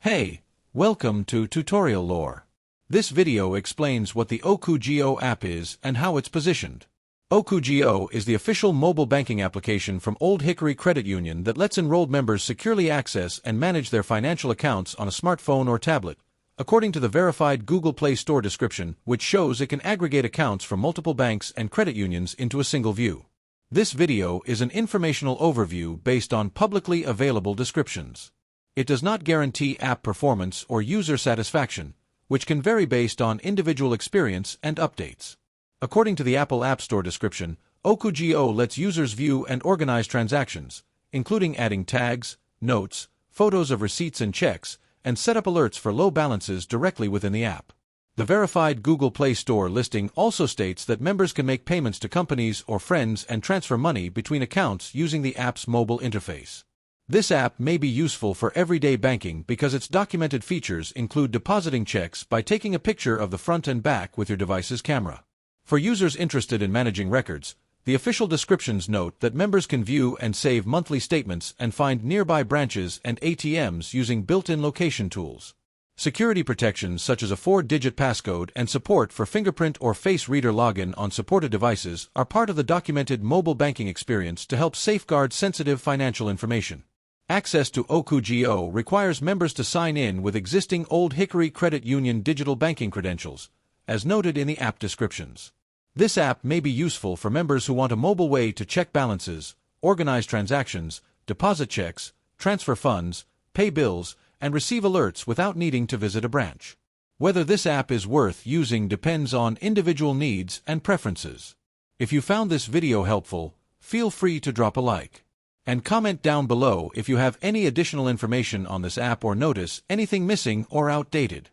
Hey, welcome to Tutorial Lore. This video explains what the ohcuGO app is and how it's positioned. ohcuGO is the official mobile banking application from Old Hickory Credit Union that lets enrolled members securely access and manage their financial accounts on a smartphone or tablet, according to the verified Google Play Store description, which shows it can aggregate accounts from multiple banks and credit unions into a single view. This video is an informational overview based on publicly available descriptions. It does not guarantee app performance or user satisfaction, which can vary based on individual experience and updates. According to the Apple App Store description, ohcuGO lets users view and organize transactions, including adding tags, notes, photos of receipts and checks, and set up alerts for low balances directly within the app. The verified Google Play Store listing also states that members can make payments to companies or friends and transfer money between accounts using the app's mobile interface. This app may be useful for everyday banking because its documented features include depositing checks by taking a picture of the front and back with your device's camera. For users interested in managing records, the official descriptions note that members can view and save monthly statements and find nearby branches and ATMs using built-in location tools. Security protections such as a 4-digit passcode and support for fingerprint or face reader login on supported devices are part of the documented mobile banking experience to help safeguard sensitive financial information. Access to ohcuGO requires members to sign in with existing Old Hickory Credit Union digital banking credentials, as noted in the app descriptions. This app may be useful for members who want a mobile way to check balances, organize transactions, deposit checks, transfer funds, pay bills, and receive alerts without needing to visit a branch. Whether this app is worth using depends on individual needs and preferences. If you found this video helpful, feel free to drop a like. And comment down below if you have any additional information on this app or notice anything missing or outdated.